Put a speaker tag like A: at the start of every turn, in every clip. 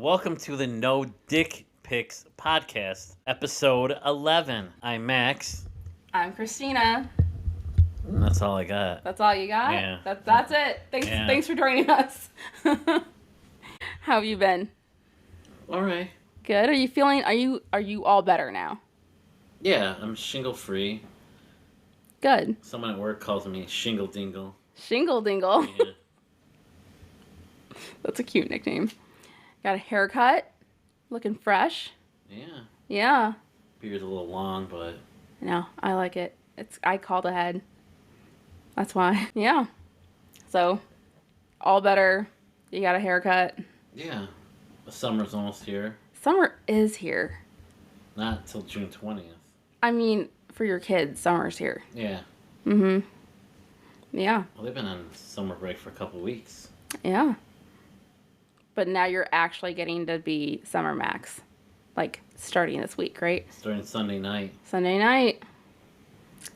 A: Welcome to the No Dick Pics podcast, episode 11. I'm Max.
B: I'm Christina.
A: And that's all I got.
B: That's all you got?
A: Yeah.
B: That's it. Thanks for joining us. How have you been?
A: All right.
B: Good. Are you all better now?
A: Yeah, I'm shingle free.
B: Good.
A: Someone at work calls me Shingle Dingle.
B: Shingle Dingle.
A: Yeah.
B: That's a cute nickname. Got a haircut. Looking fresh.
A: Yeah.
B: Yeah.
A: Beard's a little long, but...
B: No, I like it. I called ahead. That's why. Yeah. So, all better. You got a haircut.
A: Yeah. The summer's almost here.
B: Summer is here.
A: Not till June 20th.
B: I mean, for your kids, summer's here.
A: Yeah.
B: Mm-hmm. Yeah.
A: Well, they've been on summer break for a couple weeks.
B: Yeah. But now you're actually getting to be Summer Max. Like, starting this week, right?
A: Starting Sunday night.
B: Sunday night.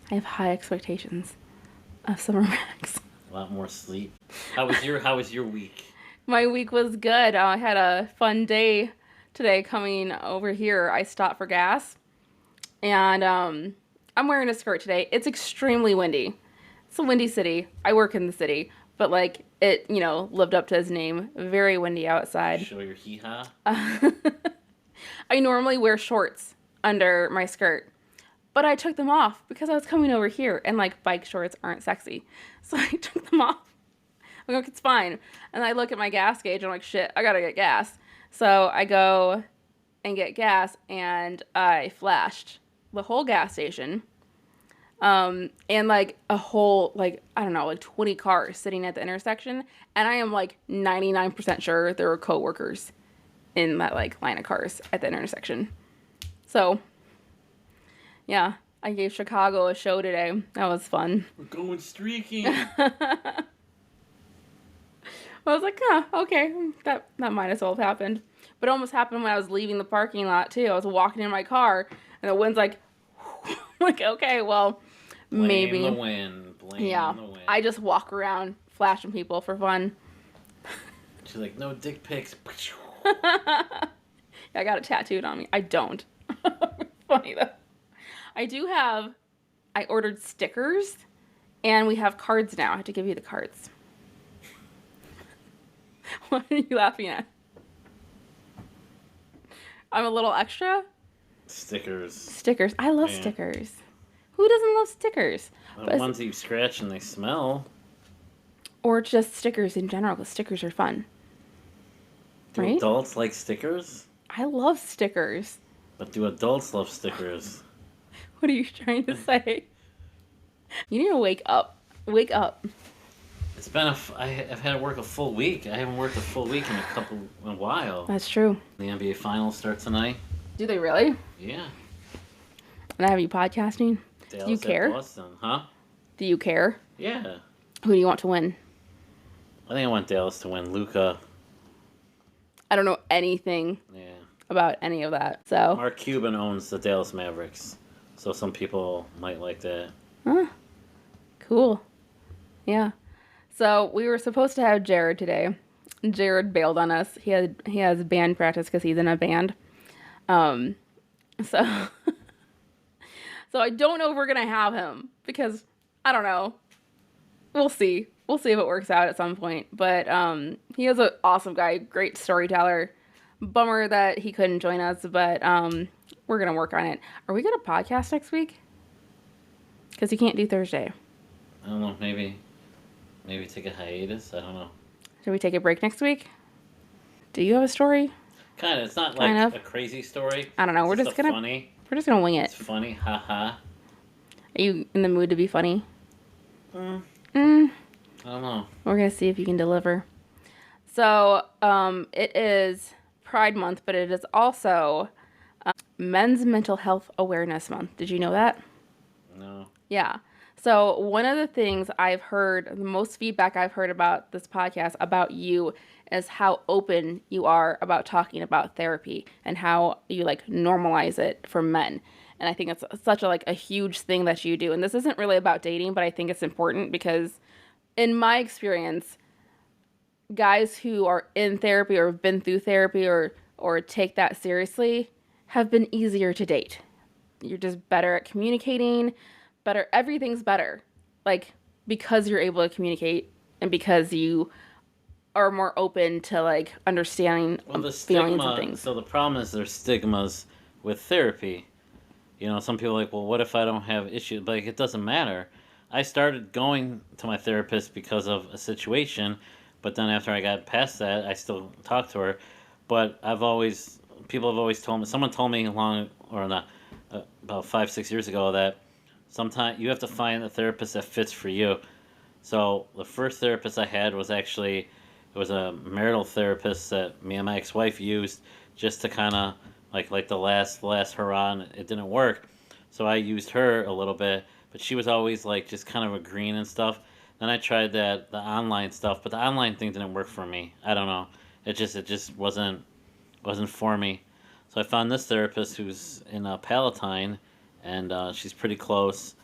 B: I have high expectations of Summer Max.
A: A lot more sleep. How was your week?
B: My week was good. I had a fun day today coming over here. I stopped for gas. And I'm wearing a skirt today. It's extremely windy. It's a windy city. I work in the city. But, like, it, lived up to his name. Very windy outside.
A: Show your hee-haw?
B: I normally wear shorts under my skirt. But I took them off because I was coming over here. And, like, bike shorts aren't sexy. So I took them off. I'm like, it's fine. And I look at my gas gauge. And I'm like, shit, I gotta get gas. So I go and get gas. And I flashed the whole gas station. And like a whole, like, I don't know, like 20 cars sitting at the intersection. And I am like 99% sure there were coworkers in that like line of cars at the intersection. So, yeah, I gave Chicago a show today. That was fun.
A: We're going streaking.
B: I was like, okay, that might as well have happened. But it almost happened when I was leaving the parking lot too. I was walking in my car and the wind's like, like, okay, well, maybe.
A: Blame the wind.
B: Yeah,
A: the wind.
B: I just walk around flashing people for fun.
A: She's like, no dick pics.
B: I got it tattooed on me. I don't. Funny though. I ordered stickers and we have cards now. I have to give you the cards. What are you laughing at? I'm a little extra? Stickers. I love stickers. Who doesn't love stickers?
A: The ones that you scratch and they smell.
B: Or just stickers in general, because stickers are fun.
A: Do
B: right?
A: Adults like stickers?
B: I love stickers.
A: But do adults love stickers?
B: What are you trying to say? You need to wake up. Wake up.
A: It's been I've had to work a full week. I haven't worked a full week in a while.
B: That's true.
A: The NBA Finals start tonight.
B: Do they really?
A: Yeah.
B: And I have you podcasting?
A: Dallas
B: Do you care?
A: Boston, huh?
B: Do you care?
A: Yeah.
B: Who do you want to win?
A: I think I want Dallas to win. Luka.
B: I don't know anything about any of that. So
A: Mark Cuban owns the Dallas Mavericks. So some people might like that.
B: Huh. Cool. Yeah. So we were supposed to have Jared today. Jared bailed on us. He has band practice because he's in a band. So I don't know if we're gonna have him because I don't know. We'll see. We'll see if it works out at some point. But he is an awesome guy, great storyteller. Bummer that he couldn't join us, but we're gonna work on it. Are we gonna podcast next week? Because you can't do Thursday.
A: I don't know. Maybe take a hiatus. I don't know.
B: Should we take a break next week? Do you have a story?
A: Kind of. It's not like a crazy story.
B: I don't know. We're just gonna wing it.
A: It's funny. Ha ha.
B: Are you in the mood to be funny?
A: I don't know.
B: We're gonna see if you can deliver. So, it is Pride Month, but it is also Men's Mental Health Awareness Month. Did you know that?
A: No.
B: Yeah. So one of the things I've heard, the most feedback I've heard about this podcast about you is how open you are about talking about therapy and how you like normalize it for men. And I think it's such a huge thing that you do. And this isn't really about dating, but I think it's important because in my experience, guys who are in therapy or have been through therapy or take that seriously have been easier to date. You're just better at communicating, better, everything's better. Like, because you're able to communicate and because you are more open to like understanding
A: Well, the
B: feelings and
A: stigma.
B: things.
A: So the problem is there's stigmas with therapy. Some people are like, well, what if I don't have issues? But like, it doesn't matter. I started going to my therapist because of a situation, but then after I got past that, I still talk to her. But people have always told me, someone told me about 5, 6 years ago that sometimes you have to find a therapist that fits for you. So the first therapist I had was actually it was a marital therapist that me and my ex-wife used just to kind of like the last hurrah, and it didn't work. So I used her a little bit, but she was always like just kind of agreeing and stuff. Then I tried the online stuff, but the online thing didn't work for me. I don't know. It just wasn't for me. So I found this therapist who's in Palatine, and she's pretty close,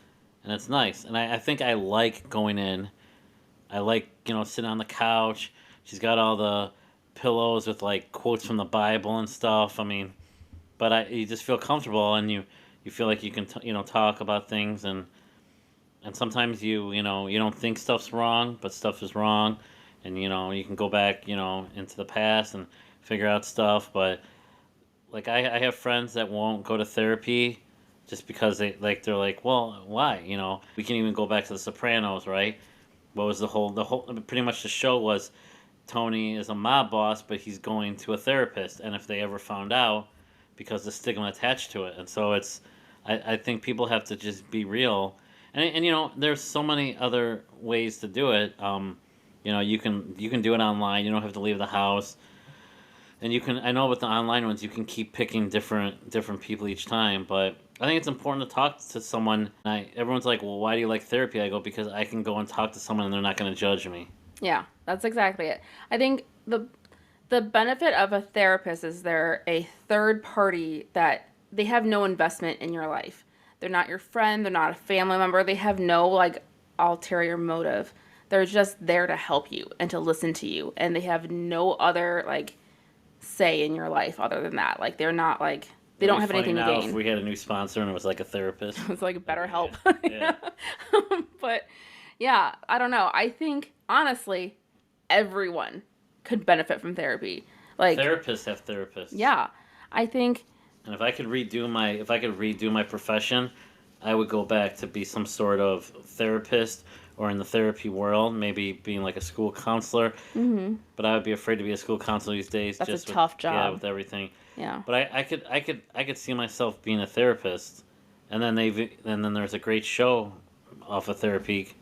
A: and it's nice. And I think I like going in. I like sitting on the couch. She's got all the pillows with like quotes from the Bible and stuff. I mean, but you just feel comfortable, and you feel like you can talk about things, and sometimes you don't think stuff's wrong, but stuff is wrong, and you can go back into the past and figure out stuff. But like I have friends that won't go to therapy just because they're like, well, why? We can even go back to The Sopranos, right? What was the whole pretty much the show was Tony is a mob boss, but he's going to a therapist, and if they ever found out, because the stigma attached to it, and so I think people have to just be real, and there's so many other ways to do it. You can do it online. You don't have to leave the house, and I know with the online ones you can keep picking different people each time, but I think it's important to talk to someone. Everyone's like, well, why do you like therapy? I go, because I can go and talk to someone and they're not going to judge me.
B: Yeah, that's exactly it. I think the benefit of a therapist is they're a third party that they have no investment in your life. They're not your friend, they're not a family member, they have no like ulterior motive. They're just there to help you and to listen to you, and they have no other like say in your life other than that. Like they're not like they
A: It'd
B: don't
A: be
B: have
A: funny
B: anything to
A: now
B: gain.
A: if we had a new sponsor and it was like a therapist.
B: It's like better help.
A: Yeah.
B: But yeah, I don't know. I think honestly, everyone could benefit from therapy. Like
A: Therapists have therapists.
B: yeah, I think
A: And if I could redo my profession, I would go back to be some sort of therapist or in the therapy world, maybe being like a school counselor.
B: mhm,
A: But I would be afraid to be a school counselor these days.
B: that's a
A: Just with,
B: tough
A: yeah,
B: job.
A: with everything.
B: Yeah.
A: But I could see myself being a therapist, and then there's a great show off of therapy.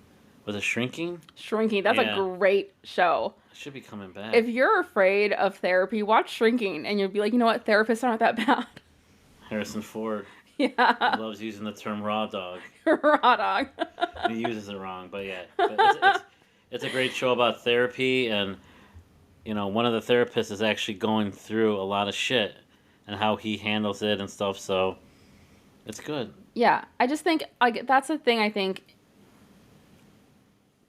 A: Was it Shrinking?
B: Shrinking, that's a
A: Yeah,
B: great show.
A: it should be coming back.
B: If you're afraid of therapy, watch Shrinking and you'll be like, you know what, therapists aren't that bad.
A: Harrison Ford.
B: Yeah.
A: He loves using the term raw dog.
B: Raw dog.
A: He uses it wrong, but yeah. But it's a great show about therapy, and one of the therapists is actually going through a lot of shit and how he handles it and stuff. So it's good.
B: Yeah, I just think like that's the thing. I think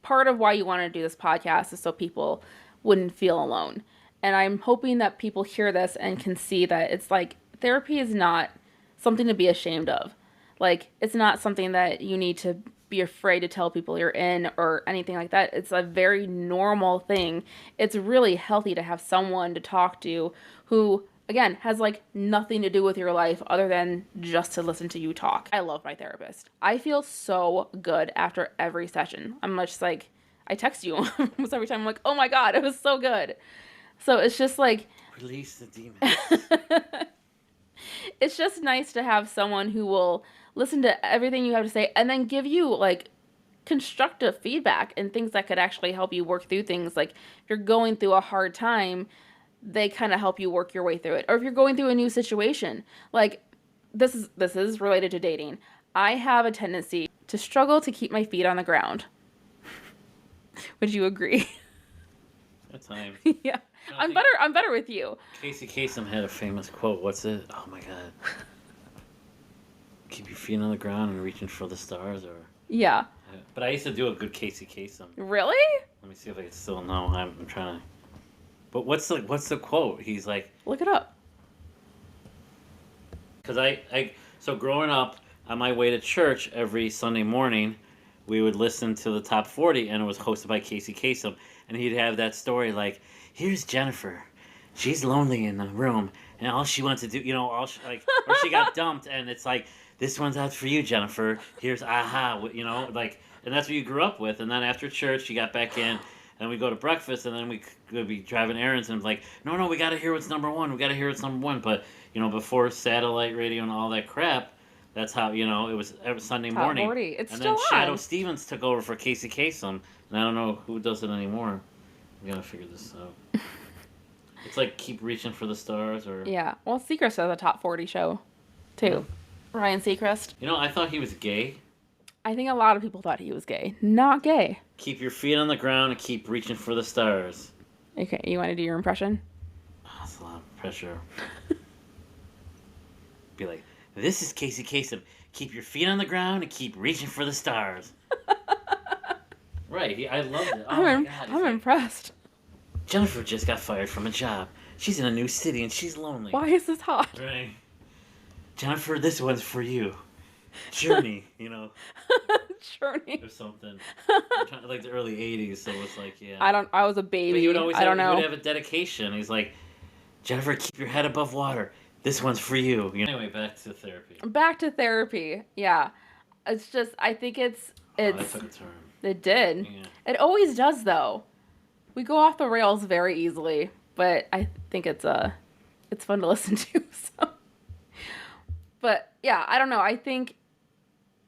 B: part of why you want to do this podcast is so people wouldn't feel alone. And I'm hoping that people hear this and can see that it's like therapy is not something to be ashamed of. Like, it's not something that you need to be afraid to tell people you're in or anything like that. It's a very normal thing. It's really healthy to have someone to talk to who, again, has like nothing to do with your life other than just to listen to you talk. I love my therapist. I feel so good after every session. I'm just like, I text you almost every time. I'm like, oh my God, it was so good. So it's just like,
A: Release the demons.
B: it's just nice to have someone who will listen to everything you have to say and then give you like constructive feedback and things that could actually help you work through things. Like if you're going through a hard time, they kind of help you work your way through it. Or if you're going through a new situation, like this is related to dating. I have a tendency to struggle to keep my feet on the ground. Would you agree?
A: At times.
B: Yeah.
A: I
B: I'm
A: think
B: better with you.
A: Casey Kasem had a famous quote. What's it? Oh my God. Keep your feet on the ground and reaching for the stars, or.
B: Yeah.
A: But I used to do a good Casey Kasem.
B: Really?
A: Let me see if I can still know. I'm trying to But what's the quote? He's like,
B: Look it up.
A: because so growing up on my way to church every Sunday morning, we would listen to the top 40, and it was hosted by Casey Kasem, and he'd have that story like, here's Jennifer, she's lonely in the room, and all she wants to do, or she got dumped, and it's like, this one's out for you, Jennifer. Here's aha, like, and that's what you grew up with. And then after church, you got back in, and we go to breakfast, and then we could be driving errands, and like, no, we got to hear what's number one. We got to hear what's number one. But before satellite radio and all that crap, that's how it was every Sunday
B: Top
A: morning.
B: 40. It's
A: and
B: still
A: then Shadow
B: on.
A: Stevens took over for Casey Kasem, and I don't know who does it anymore. We gotta figure this out. It's like Keep Reaching for the Stars, or
B: Yeah. Well, Seacrest has a top 40 show, too. Ryan Seacrest.
A: I thought he was gay.
B: I think a lot of people thought he was gay. Not gay.
A: Keep your feet on the ground and keep reaching for the stars.
B: Okay, you want to do your impression?
A: Oh, that's a lot of pressure. Be like, this is Casey Kasem. Keep your feet on the ground and keep reaching for the stars. Right, I loved it. Oh my God,
B: I'm impressed.
A: Jennifer just got fired from a job. She's in a new city and she's lonely.
B: Why is this hot?
A: Right. Jennifer, this one's for you. Journey,
B: Journey.
A: or something. Like the early 80s, so it's like, yeah.
B: I was a baby.
A: But he would always
B: I don't know.
A: He would have a dedication. He's like, Jennifer, keep your head above water. This one's for you. Anyway, back to therapy.
B: Back to therapy. Yeah. It's just, I think that took a turn. It did.
A: Yeah.
B: It always does, though. We go off the rails very easily, but I think it's fun to listen to. So. But yeah, I don't know. I think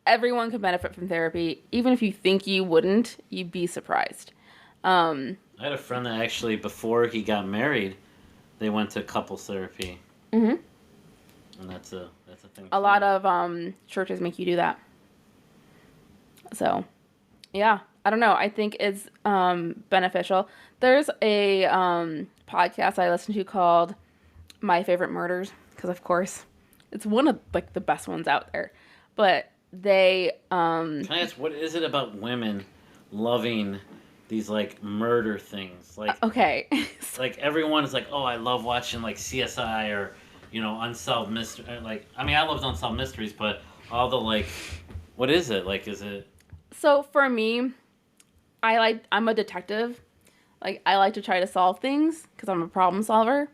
B: everyone could benefit from therapy. Even if you think you wouldn't, you'd be surprised.
A: I had a friend that actually, before he got married, they went to couples therapy.
B: Mm-hmm.
A: And that's a thing.
B: A lot of churches make you do that. So, yeah, I don't know. I think it's beneficial. There's a podcast I listen to called My Favorite Murders, because of course it's one of like the best ones out there. But they
A: Can I ask, what is it about women loving these like murder things? Like,
B: okay.
A: like everyone is like, oh, I love watching like CSI or unsolved mystery. Like, I mean, I love unsolved mysteries, but all the like, what is it? Like, is it?
B: So for me, I'm a detective. Like, I like to try to solve things because I'm a problem solver.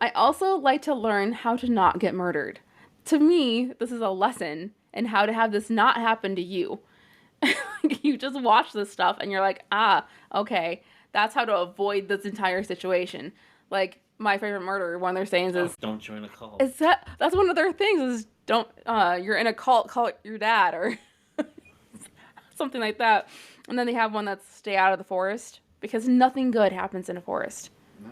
B: I also like to learn how to not get murdered. To me, this is a lesson in how to have this not happen to you. You just watch this stuff and you're like, okay, that's how to avoid this entire situation. Like, My Favorite Murder, one of their sayings is,
A: don't join a cult.
B: That's one of their things is, don't, you're in a cult, call your dad, or something like that. And then they have one that's stay out of the forest, because nothing good happens in a forest. No.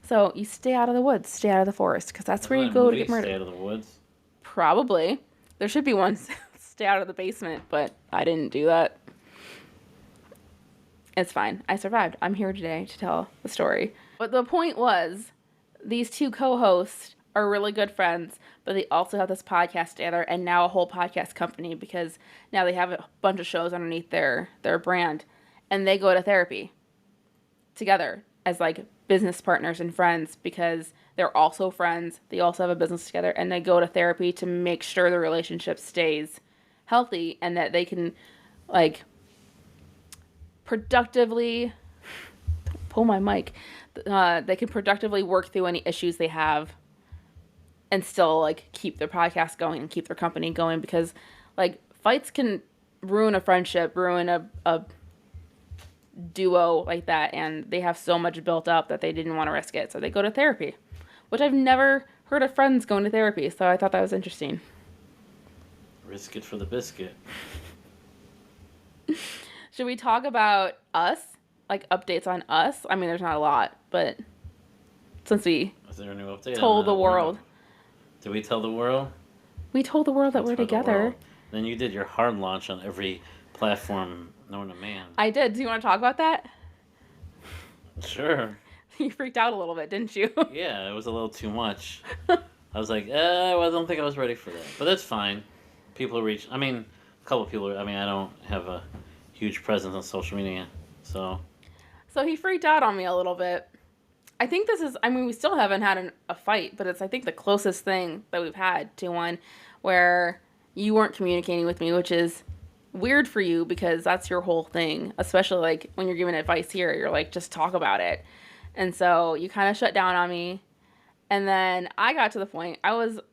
B: So you stay out of the woods, stay out of the forest, because that's where you go to get murdered.
A: Stay out of the woods?
B: Probably. There should be one stay out of the basement, but I didn't do that. It's fine. I survived. I'm here today to tell the story. But the point was, these two co-hosts are really good friends, but they also have this podcast together and now a whole podcast company, because now they have a bunch of shows underneath their brand, and they go to therapy together as like business partners and friends, because they're also friends. They also have a business together, and they go to therapy to make sure the relationship stays healthy and that they can like productively pull my mic. They can productively work through any issues they have and still like keep their podcast going and keep their company going, because like fights can ruin a friendship, ruin a duo like that, and they have so much built up that they didn't want to risk it, so they go to therapy, which I've never heard of friends going to therapy, so I thought that was interesting.
A: Risk it for the biscuit.
B: Should we talk about us? Like updates on us? I mean, there's not a lot, but since we
A: Is there a new update?
B: told the world.
A: Did we tell the world?
B: We told the world that we're together.
A: Then you did your hard launch on every platform known to man.
B: I did. Do you want to talk about that?
A: Sure.
B: You freaked out a little bit, didn't you?
A: Yeah, it was a little too much. I was like, I don't think I was ready for that. But that's fine. People reach. I mean, a couple of people. I don't have a huge presence on social media, so.
B: So he freaked out on me a little bit. I think this is, I mean, we still haven't had a fight, but it's, I think, the closest thing that we've had to one where you weren't communicating with me, which is weird for you because that's your whole thing, especially like when you're giving advice here, you're like, just talk about it. And so you kind of shut down on me. And then I got to the point,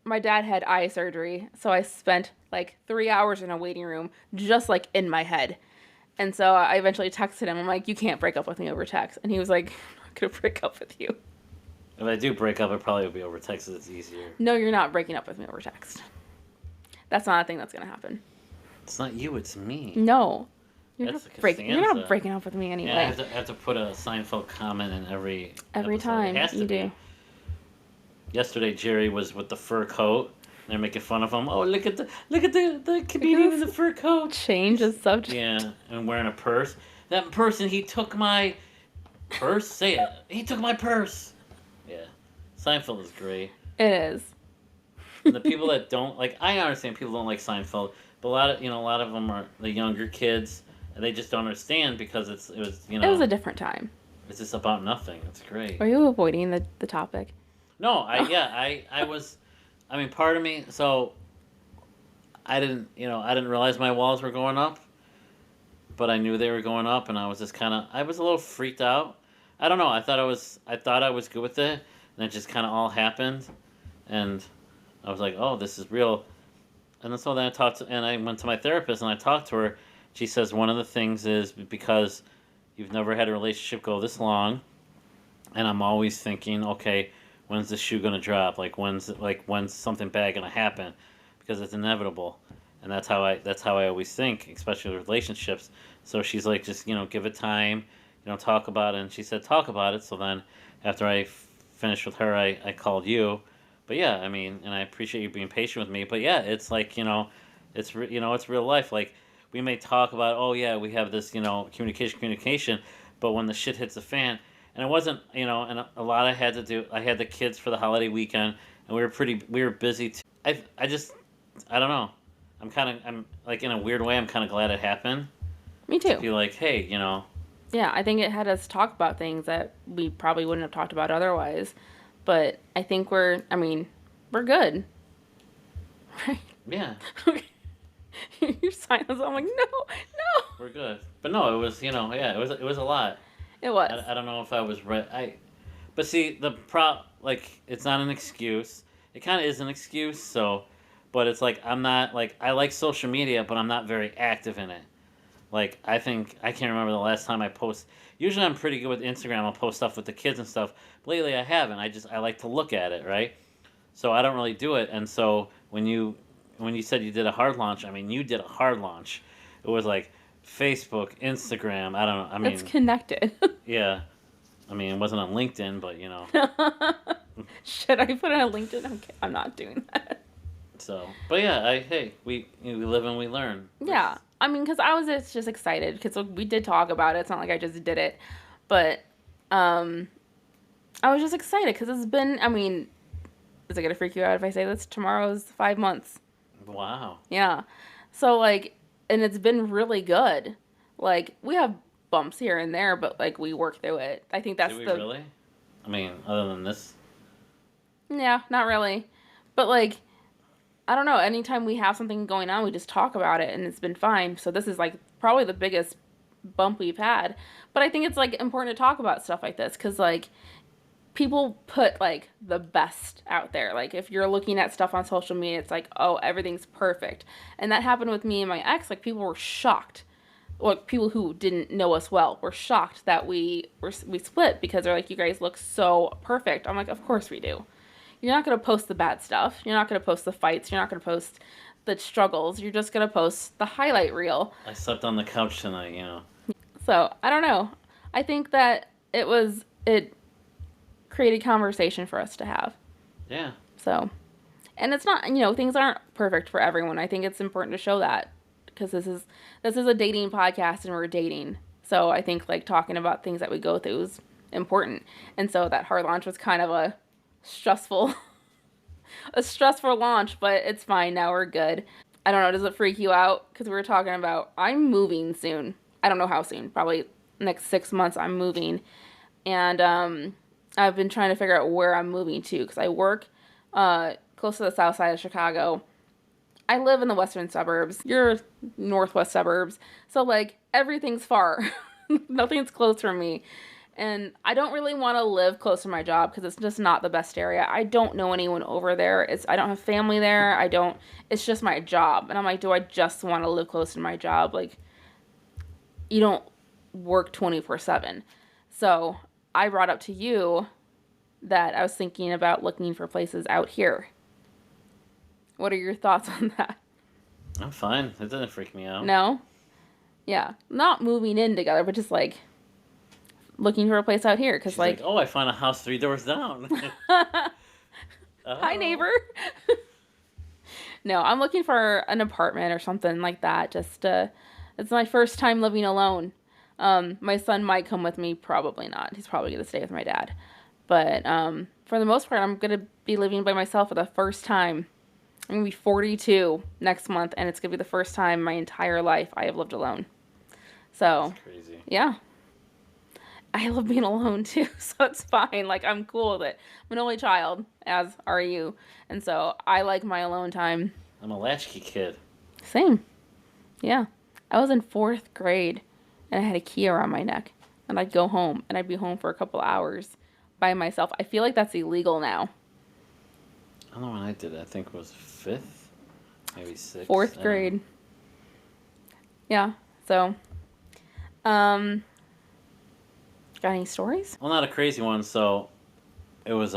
B: my dad had eye surgery, so I spent like 3 hours in a waiting room, just like in my head. And so I eventually texted him, I'm like, you can't break up with me over text. And he was like, I'm not going to break up with you.
A: If I do break up, it probably will be over text. It's easier.
B: No, you're not breaking up with me over text. That's not a thing that's going to happen.
A: It's not you, it's me.
B: No. You're
A: That's
B: not, you're not breaking up with me anyway.
A: Yeah, I have to put a Seinfeld comment in every
B: episode. Time. It has to you do.
A: Yesterday, Jerry was with the fur coat. They're making fun of him. Oh, look at the comedian in the fur coat.
B: Change the subject.
A: Yeah, and wearing a purse. That person, he took my purse. Say it. He took my purse. Yeah, Seinfeld is great.
B: It is.
A: And the people that don't like, I understand people don't like Seinfeld, but a lot of them are the younger kids, and they just don't understand because it was
B: It was a different time.
A: It's just about nothing. It's great.
B: Are you avoiding the topic?
A: No, I was. I mean, part of me. So I didn't realize my walls were going up, but I knew they were going up, and I was just I was a little freaked out. I don't know. I thought I was good with it, and it just kind of all happened, and I was like, oh, this is real. And so then I went to my therapist, and I talked to her. She says one of the things is because you've never had a relationship go this long, and I'm always thinking, okay, when's the shoe gonna drop? When's something bad gonna happen? Because it's inevitable, and that's how I always think, especially with relationships. So she's like, just give it time, talk about it. And she said talk about it. So then after I finished with her, I called you. But yeah, I mean, and I appreciate you being patient with me. But yeah, it's like it's real life. Like we may talk about, oh yeah, we have this communication, but when the shit hits the fan. And it wasn't, and a lot I had to do. I had the kids for the holiday weekend, and we were busy too. I don't know. I'm like, in a weird way, I'm kind of glad it happened.
B: Me too.
A: To be like, hey,
B: Yeah, I think it had us talk about things that we probably wouldn't have talked about otherwise. But I think we're good. Right?
A: Yeah.
B: Okay. Your silence, I'm like, no.
A: We're good. But no, it was, yeah, it was a lot.
B: It was.
A: I don't know if I was right. But see, it's not an excuse. It kind of is an excuse. So, but it's like I'm not like I like social media, but I'm not very active in it. Like I think I can't remember the last time I post. Usually I'm pretty good with Instagram. I'll post stuff with the kids and stuff. But lately I haven't. I like to look at it, right? So I don't really do it. And so when you said you did a hard launch, I mean you did a hard launch. It was like Facebook, Instagram. I don't know. I mean,
B: it's connected.
A: Yeah. I mean, it wasn't on LinkedIn, but
B: Should I put it on LinkedIn? Okay, I'm not doing that.
A: So, but yeah, we live and we learn.
B: Yeah. I mean, because I was just excited because we did talk about it. It's not like I just did it. But I was just excited because it's been, I mean, is it going to freak you out if I say this? Tomorrow's 5 months.
A: Wow.
B: Yeah. So, like, and it's been really good. Like, we have bumps here and there, but, like, we work through it. I think that's
A: Do we really? I mean, other than this?
B: Yeah, not really. But, like, I don't know. Anytime we have something going on, we just talk about it, and it's been fine. So this is, like, probably the biggest bump we've had. But I think it's, like, important to talk about stuff like this because, like, people put, like, the best out there. Like, if you're looking at stuff on social media, it's like, oh, everything's perfect. And that happened with me and my ex. Like, people were shocked. Or people who didn't know us well were shocked that we split because they're like, you guys look so perfect. I'm like, of course we do. You're not going to post the bad stuff. You're not going to post the fights. You're not going to post the struggles. You're just going to post the highlight reel.
A: I slept on the couch tonight,
B: So, I don't know. I think that it created conversation for us to have.
A: Yeah.
B: So, and it's not, things aren't perfect for everyone. I think it's important to show that because this is a dating podcast and we're dating. So I think like talking about things that we go through is important. And so that hard launch was kind of a stressful launch, but it's fine. Now we're good. I don't know. Does it freak you out? Because we were talking about, I'm moving soon. I don't know how soon. Probably next 6 months I'm moving. And I've been trying to figure out where I'm moving to because I work close to the south side of Chicago. I live in the western suburbs. You're northwest suburbs. So, like, everything's far. Nothing's close from me. And I don't really want to live close to my job because it's just not the best area. I don't know anyone over there. I don't have family there. I don't It's just my job. And I'm like, do I just want to live close to my job? Like, you don't work 24/7. So, I brought up to you that I was thinking about looking for places out here. What are your thoughts on that?
A: I'm fine. It doesn't freak me out.
B: No? Yeah. Not moving in together, but just like looking for a place out here because
A: She's like,
B: like
A: oh, I found a house 3 doors down.
B: hi
A: Oh.
B: neighbor. No, I'm looking for an apartment or something like that. Just it's my first time living alone. My son might come with me, probably not. He's probably gonna stay with my dad. But for the most part, I'm gonna be living by myself for the first time. I'm gonna be 42 next month, and it's gonna be the first time in my entire life I have lived alone. So
A: That's crazy.
B: yeah, I love being alone too, so it's fine. Like, I'm cool with it. I'm an only child, as are you, and so I like my alone time.
A: I'm a latchkey kid.
B: Same. Yeah. I was in fourth grade, and I had a key around my neck, and I'd go home, and I'd be home for a couple hours by myself. I feel like that's illegal now.
A: I don't know when I did it. I think it was fifth, maybe sixth.
B: Fourth
A: I don't know.
B: grade. Yeah. So, um, got any stories?
A: Well, not a crazy one. So it was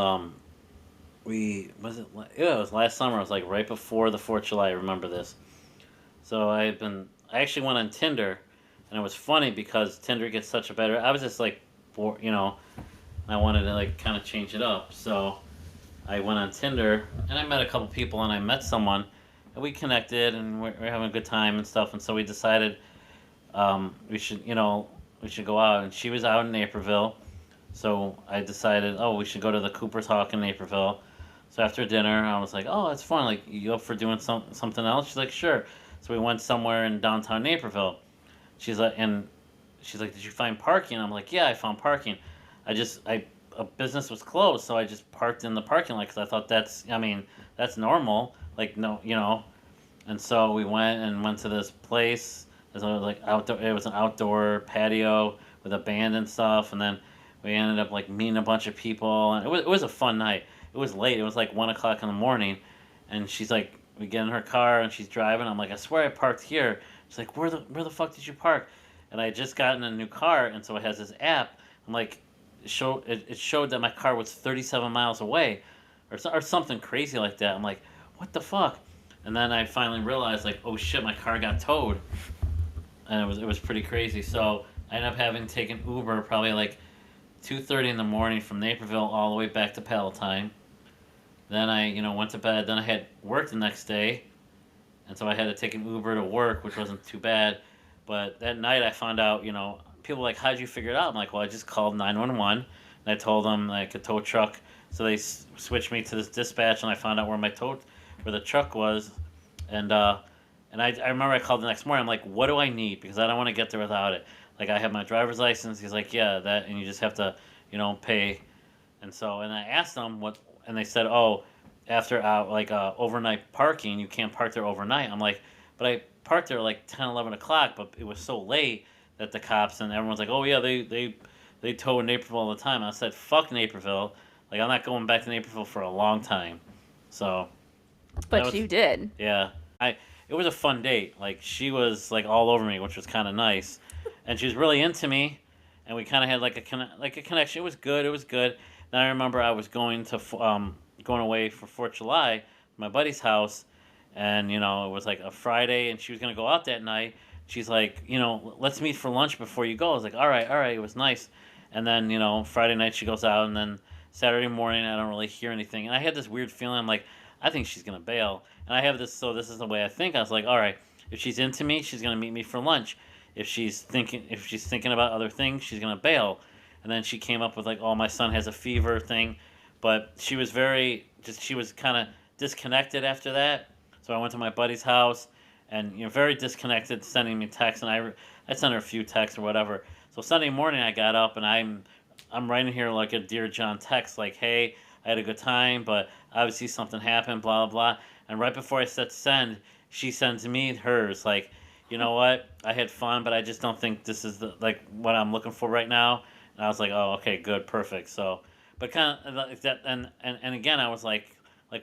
A: we was it yeah, it was last summer. It was like right before the 4th of July. I remember this. So I actually went on Tinder, and it was funny because Tinder gets such a better. I was just like, I wanted to like kind of change it up. So I went on Tinder, and I met a couple people, and I met someone, and we connected, and we're having a good time and stuff. And so we decided we should go out, and she was out in Naperville. So I decided, oh, we should go to the Cooper's Hawk in Naperville. So after dinner, I was like, oh, it's fun. Like, you up for doing something else? She's like, sure. So we went somewhere in downtown Naperville. She's like, and she's like, did you find parking? I'm like, yeah, I found parking. A business was closed, so I just parked in the parking lot because I thought that's normal. Like, no, And so we went to this place. It was like outdoor. It was an outdoor patio with a band and stuff, and then we ended up like meeting a bunch of people, and it was a fun night. It was late. It was like 1 o'clock in the morning, and she's like, we get in her car and she's driving. I'm like, I swear I parked here. She's like, where the fuck did you park? And I had just gotten a new car, and so it has this app. I'm like, it showed that my car was 37 miles away, or something crazy like that. I'm like, what the fuck? And then I finally realized, like, oh shit, my car got towed, and it was pretty crazy. So I ended up having taken Uber probably like 2:30 in the morning from Naperville all the way back to Palatine. Then I went to bed. Then I had work the next day, and so I had to take an Uber to work, which wasn't too bad. But that night I found out, people were like, how'd you figure it out? I'm like, well, I just called 911, and I told them like a tow truck. So they switched me to this dispatch, and I found out where the truck was, and I remember I called the next morning. I'm like, what do I need? Because I don't want to get there without it. Like, I have my driver's license. He's like, yeah, that, and you just have to, pay. And I asked them what, and they said, oh, after overnight parking, you can't park there overnight. I'm like, but I parked there like 10, 11 o'clock, but it was so late that the cops and everyone's like, oh yeah, they tow in Naperville all the time. I said, fuck Naperville. Like, I'm not going back to Naperville for a long time. So that
B: But
A: was,
B: you did.
A: yeah, it was a fun date. Like, she was like all over me, which was kind of nice, and she was really into me, and we kind of had like a connection. It was good. It was good. Then I remember I was going away for 4th of July, to my buddy's house, and it was like a Friday, and she was gonna go out that night. She's like, let's meet for lunch before you go. I was like, all right, all right. It was nice, and then Friday night she goes out, and then Saturday morning I don't really hear anything, and I had this weird feeling. I'm like, I think she's gonna bail. And I have this, so this is the way I think. I was like, all right, if she's into me, she's gonna meet me for lunch. If she's thinking about other things, she's gonna bail. And then she came up with like, oh, my son has a fever thing, but she was kind of disconnected after that. So I went to my buddy's house, and very disconnected, sending me texts, and I sent her a few texts or whatever. So Sunday morning I got up, and I'm writing here like a Dear John text, like, hey, I had a good time, but obviously something happened, blah, blah, blah. And right before I set send, she sends me hers, like, you know what? I had fun, but I just don't think this is like what I'm looking for right now. And I was like, oh, okay, good, perfect. So, but kind of like that, and again, I was like,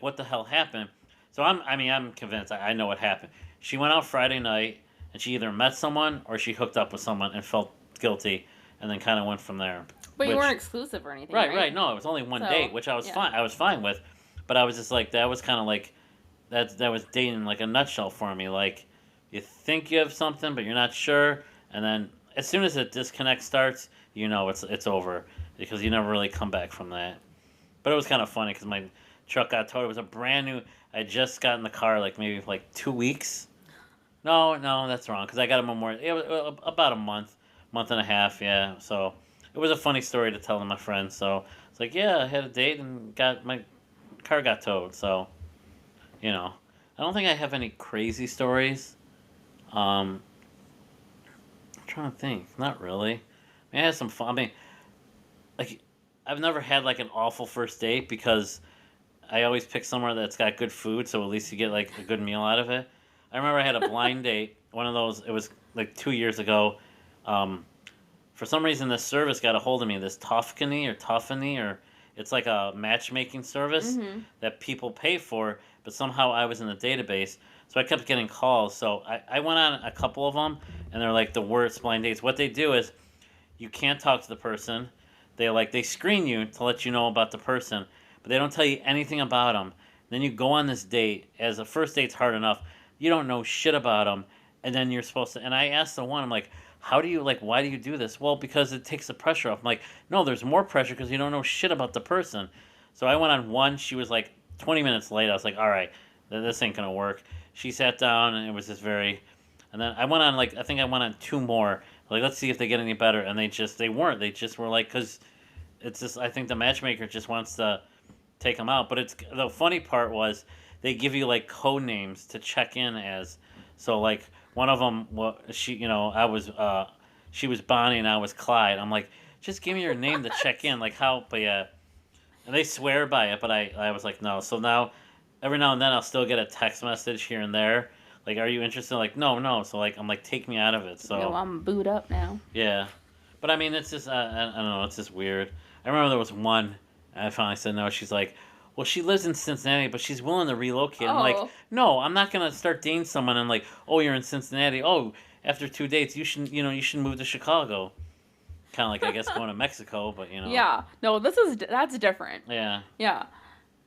A: what the hell happened? So I'm convinced. I know what happened. She went out Friday night, and she either met someone or she hooked up with someone and felt guilty, and then kind of went from there.
B: But you weren't
A: Which
B: exclusive or anything,
A: right,
B: right?
A: right. No, it was only one
B: So
A: date, which I was
B: yeah.
A: fine. I was fine with, but I was just like that was kind of like that was dating like a nutshell for me. Like you think you have something, but you're not sure, and then as soon as a disconnect starts, you know it's over because you never really come back from that. But it was kind of funny because my truck got towed. It was a brand new. I just got in the car like maybe like 2 weeks. No, no, that's wrong because I got a memorial. It was about a month, month and a half. Yeah, so it was a funny story to tell to my friends. So it's like, yeah, I had a date and got my car got towed. So you know, I don't think I have any crazy stories. I'm trying to think. Not really. I mean, I had some fun. I mean, like I've never had like an awful first date because I always pick somewhere that's got good food, so at least you get like a good meal out of it. I remember I had a blind date. One of those. It was like 2 years ago. Um, for some reason, this service got a hold of me. This Toffany, or it's like a matchmaking service
B: Mhm.
A: that people pay for, but somehow I was in the database, so I kept getting calls. So I went on a couple of them, and they're like the worst blind dates. What they do is you can't talk to the person. They screen you to let you know about the person, but they don't tell you anything about them. Then you go on this date. As a first date's hard enough, you don't know shit about them, and then you're supposed to. And I asked the one, I'm like, how do you like? Why do you do this? Well, because it takes the pressure off. I'm like, no, there's more pressure because you don't know shit about the person. So I went on one. She was like 20 minutes late. I was like, all right, this ain't gonna work. She sat down, and it was just very. And then I went on like I think I went on two more. Like let's see if they get any better, and they weren't. They just were like because it's just I think the matchmaker just wants to take them out. But it's the funny part was they give you like code names to check in as. So like one of them, well, I was she was Bonnie and I was Clyde. I'm like, just give me your name to check in. Like how? But yeah, and they swear by it. But I was like no. So now every now and then I'll still get a text message here and there. Like, are you interested? Like, no, no. So like I'm like, take me out of it.
B: Yo,
A: So
B: I'm booed up now.
A: yeah, but I mean, it's just I don't know. It's just weird. I remember there was one. I finally said no. She's like, well, she lives in Cincinnati, but she's willing to relocate. I'm like,
B: Oh,
A: no, I'm not gonna start dating someone and like, oh, you're in Cincinnati. Oh, after 2 dates, you should move to Chicago. Kind of like I guess going to Mexico, but
B: yeah. No, that's different.
A: yeah.
B: Yeah.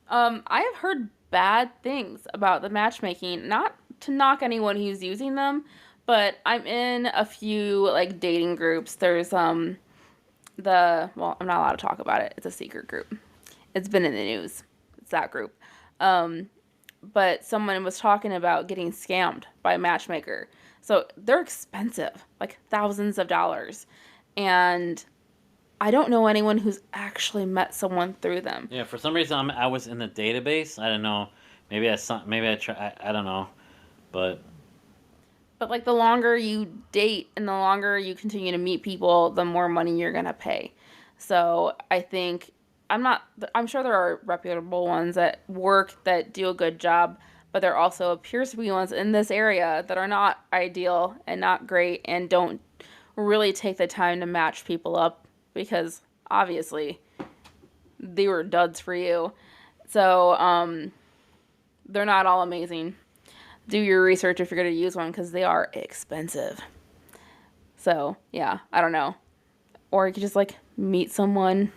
B: I have heard bad things about the matchmaking. Not to knock anyone who's using them, but I'm in a few like dating groups. There's I'm not allowed to talk about it. It's a secret group. It's been in the news. It's that group. Um, but someone was talking about getting scammed by a matchmaker. So they're expensive, like thousands of dollars. And I don't know anyone who's actually met someone through them.
A: Yeah, for some reason I was in the database. I don't know. Maybe I try. I don't know, but
B: But like the longer you date and the longer you continue to meet people, the more money you're going to pay. So I think I'm sure there are reputable ones that work that do a good job, but there also appears to be ones in this area that are not ideal and not great and don't really take the time to match people up because obviously they were duds for you. So, they're not all amazing. Do your research if you're going to use one because they are expensive. So, yeah, I don't know. Or you could just like meet someone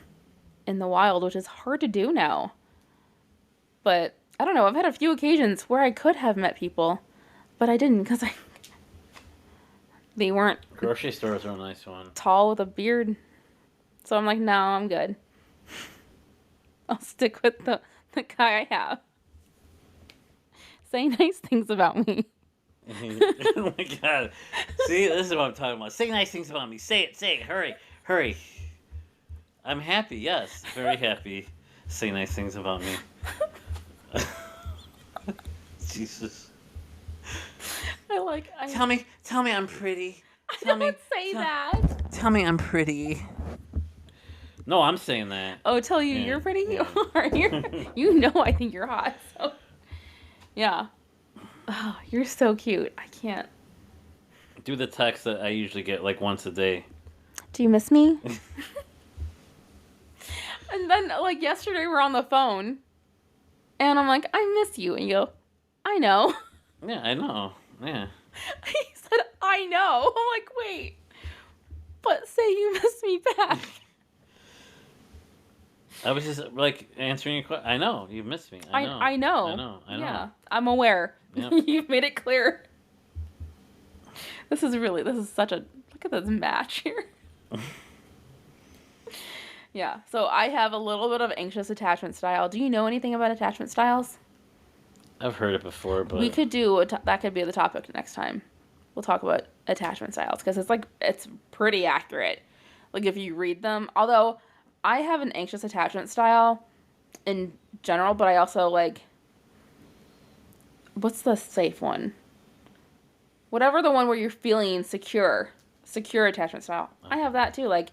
B: in the wild, which is hard to do now. But I don't know. I've had a few occasions where I could have met people, but I didn't because they weren't
A: grocery stores are a nice one.
B: tall with a beard. So I'm like, no, I'm good. I'll stick with the guy I have. Say nice things about me.
A: Oh my god! See, this is what I'm talking about. Say nice things about me. Say it. Hurry, hurry. I'm happy. Yes, very happy. Say nice things about me. Jesus. Tell me I'm pretty.
B: I
A: Tell
B: don't
A: me,
B: say
A: tell,
B: that.
A: tell me I'm pretty. No, I'm saying that.
B: Oh, tell you
A: Yeah,
B: you're pretty?
A: yeah.
B: You know I think you're hot. So yeah. Oh, you're so cute. I can't.
A: Do the text that I usually get like once a day.
B: Do you miss me? And then like yesterday we're on the phone and I'm like, I miss you. And you go, I know.
A: Yeah, I know. Yeah.
B: He said, I know. I'm like, wait. But say you miss me back.
A: I was just like answering your question. I know you missed me. I know.
B: I know.
A: I know. I know.
B: Yeah, I'm aware.
A: Yep.
B: You've made it clear. This is such a, look at this match here. Yeah, so I have a little bit of anxious attachment style. Do you know anything about attachment styles?
A: I've heard it before, but
B: We could do, that could be the topic next time. We'll talk about attachment styles because it's pretty accurate. Like if you read them, although I have an anxious attachment style in general, but I also like, what's the safe one? Whatever the one where you're feeling secure attachment style. I have that too. Like,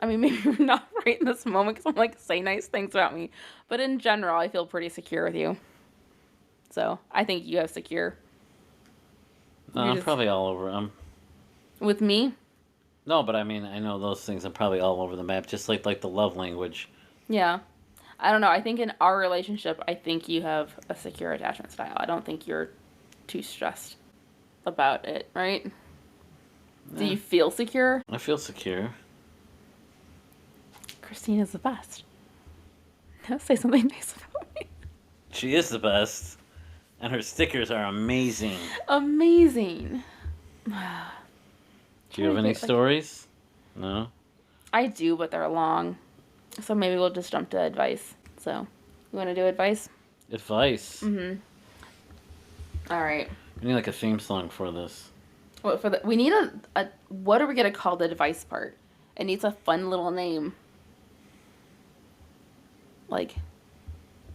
B: I mean, maybe you're not right in this moment because I'm like, say nice things about me. But in general, I feel pretty secure with you. So I think you have secure.
A: no, I'm probably all over.
B: With me?
A: No, but I mean, I know those things. I'm probably all over the map, just like the love language.
B: Yeah. I don't know. I think in our relationship, I think you have a secure attachment style. I don't think you're too stressed about it, right? Do you feel secure?
A: I feel secure.
B: Christina's the best. Now say something nice about me.
A: She is the best, and her stickers are amazing.
B: Amazing.
A: Do you have any stories? No.
B: I do, but they're long. So maybe we'll just jump to advice. So, you want to do advice?
A: Advice.
B: Mm-hmm. All right.
A: We need like a theme song for this.
B: What for the? We need a. What are we gonna call the advice part? It needs a fun little name. Like,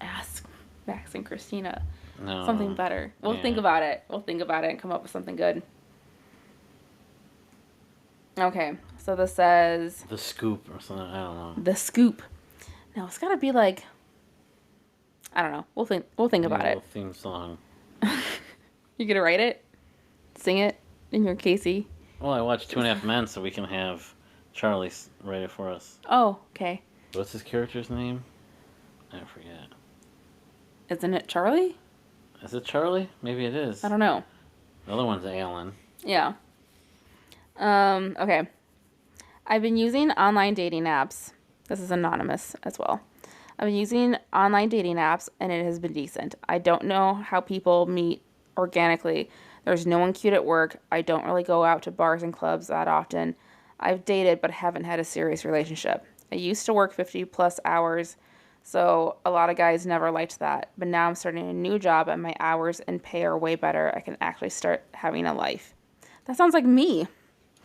B: ask Max and Christina.
A: No.
B: Something better. We'll think about it. We'll think about it and come up with something good. Okay, so this says
A: The Scoop or something. I don't know.
B: The Scoop. No, it's gotta be like, I don't know. We'll think about it.
A: Theme song.
B: You gonna write it? Sing it in your Casey?
A: Well, I watched 2.5 Men, so we can have Charlie write it for us.
B: Oh, okay.
A: What's his character's name? I forget.
B: Isn't it Charlie?
A: Is it Charlie? Maybe it is.
B: I don't know.
A: The other one's Alan.
B: Yeah. Okay. I've been using online dating apps. This is anonymous as well. I've been using online dating apps and it has been decent. I don't know how people meet organically. There's no one cute at work. I don't really go out to bars and clubs that often. I've dated but haven't had a serious relationship. I used to work 50 plus hours, so a lot of guys never liked that. But now I'm starting a new job and my hours and pay are way better. I can actually start having a life. That sounds like me.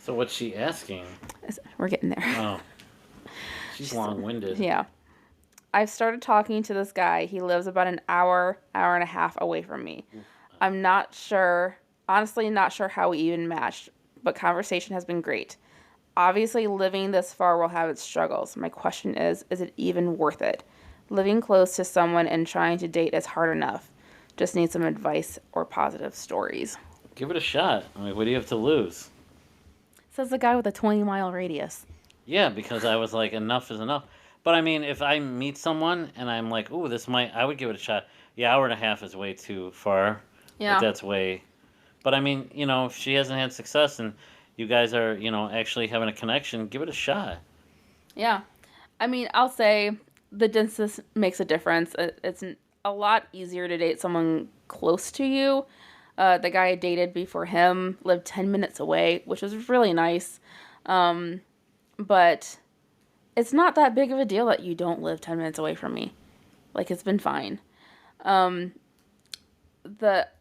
A: So what's she asking?
B: We're getting there.
A: Oh. She's long-winded.
B: Yeah. I've started talking to this guy. He lives about an hour and a half away from me. I'm not sure, honestly not sure how we even matched, but conversation has been great. Obviously, living this far will have its struggles. My question is it even worth it? Living close to someone and trying to date is hard enough. Just need some advice or positive stories.
A: Give it a shot. I mean, what do you have to lose?
B: Says the guy with a 20-mile radius.
A: Yeah, because I was like, enough is enough. But I mean, if I meet someone and I'm like, ooh, I would give it a shot. Yeah, hour and a half is way too far.
B: Yeah.
A: Like, that's way. But I mean, if she hasn't had success and you guys are, actually having a connection, give it a shot.
B: Yeah. I mean, I'll say the distance makes a difference. It's a lot easier to date someone close to you. The guy I dated before him lived 10 minutes away, which was really nice. But it's not that big of a deal that you don't live 10 minutes away from me. Like, it's been fine. The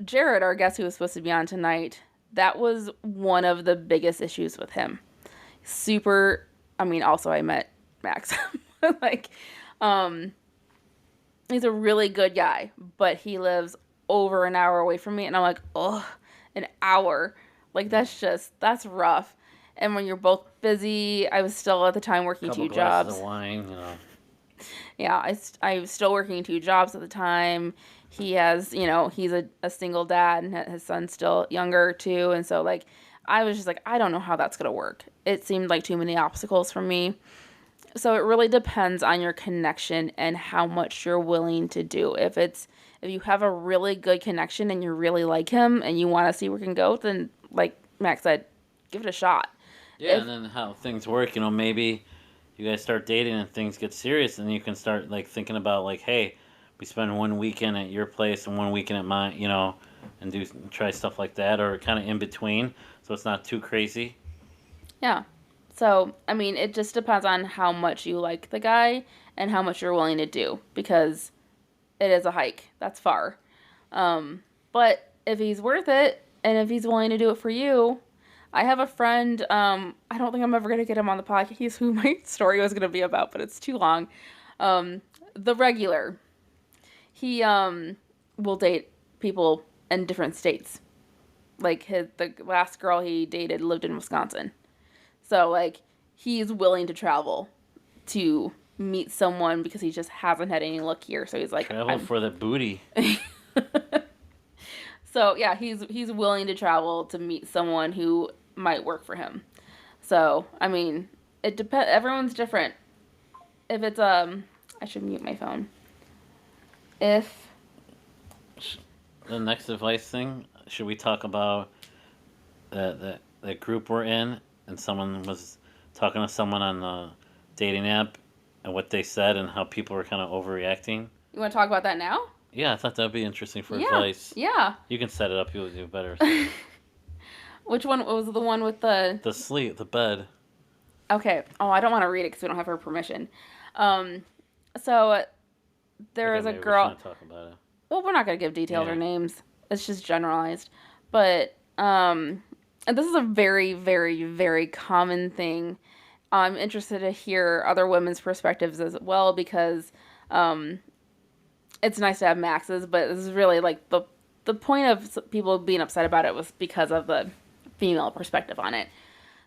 B: Jared, our guest who was supposed to be on tonight, that was one of the biggest issues with him. Also I met Max. He's a really good guy, but he lives over an hour away from me, and I'm like, oh, an hour. Like, that's rough. And when you're both busy, I was still at the time working
A: Couple
B: two
A: glasses of
B: jobs.
A: wine, you know.
B: Yeah, I was still working two jobs at the time. He has, he's a single dad and his son's still younger too. And so, like, I was just like, I don't know how that's going to work. It seemed like too many obstacles for me. So it really depends on your connection and how much you're willing to do. If you have a really good connection and you really like him and you want to see where it can go, then like Max said, give it a shot.
A: Yeah,
B: If
A: and then how things work, you know, maybe you guys start dating and things get serious, and you can start like thinking about like, hey, we spend one weekend at your place and one weekend at mine, you know, and do try stuff like that, or kind of in between, so it's not too crazy.
B: Yeah. So, I mean, it just depends on how much you like the guy and how much you're willing to do because it is a hike. That's far. But if he's worth it and if he's willing to do it for you, I have a friend. I don't think I'm ever going to get him on the podcast. He's who my story was going to be about, but it's too long. The regular. He will date people in different states. Like the last girl he dated lived in Wisconsin. So like he's willing to travel to meet someone because he just hasn't had any luck here. So he's like,
A: Travel
B: I'm.
A: for the booty.
B: So yeah, he's willing to travel to meet someone who might work for him. So I mean, it depends. Everyone's different. If it's I should mute my phone. If
A: The next advice thing, should we talk about that group we're in, and someone was talking to someone on the dating app, and what they said, and how people were kind of overreacting?
B: you want to talk about that now,
A: Yeah, I thought that'd be interesting for
B: yeah,
A: advice.
B: yeah.
A: You can set it up. You'll do better. So.
B: Which one was the one with the?
A: The bed.
B: Okay. Oh, I don't want to read it because we don't have her permission. Um, so there
A: Okay,
B: is a
A: maybe we
B: girl.
A: shouldn't talk about it.
B: Well, we're not gonna give details or
A: Yeah.
B: names. It's just generalized. But and this is a very, very, very common thing. I'm interested to hear other women's perspectives as well because um, it's nice to have Max's, but this is really like the point of people being upset about it was because of the female perspective on it.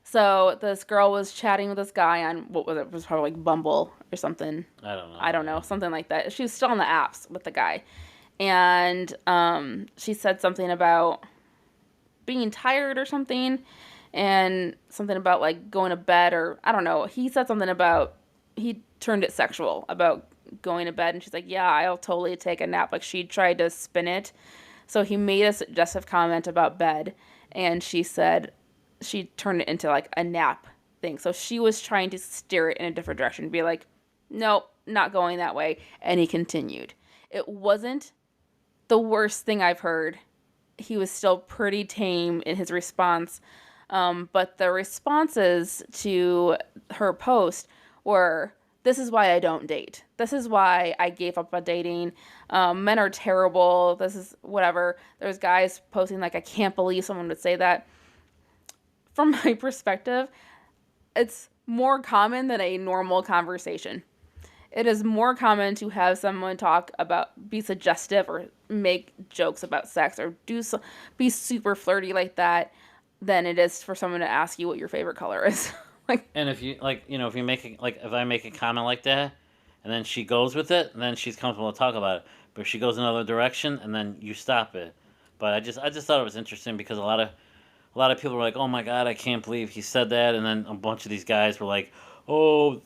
B: So this girl was chatting with this guy on what was it? It was probably like Bumble or something.
A: I don't know.
B: I don't know, something like that. She was still on the apps with the guy, and she said something about being tired or something, and something about like going to bed or I don't know. He said something about he turned it sexual about going to bed, and she's like, "Yeah, I'll totally take a nap." Like she tried to spin it, so he made a suggestive comment about bed, and she said she turned it into like a nap thing. So she was trying to steer it in a different direction, be like, "Nope, not going that way," and he continued. It wasn't the worst thing I've heard. He was still pretty tame in his response. But the responses to her post were, "This is why I don't date. This is why I gave up on dating. Men are terrible. This is whatever." There's guys posting, like, "I can't believe someone would say that." From my perspective, it's more common than a normal conversation. It is more common to have someone be suggestive or make jokes about sex or be super flirty like that than it is for someone to ask you what your favorite color is. Like,
A: And if you like, you know, if you make it like, if I make a comment like that, and then she goes with it, and then she's comfortable to talk about it. But if she goes another direction, and then you stop it. But I just thought it was interesting because a lot of people were like, "Oh my god, I can't believe he said that," and then a bunch of these guys were like, "Oh,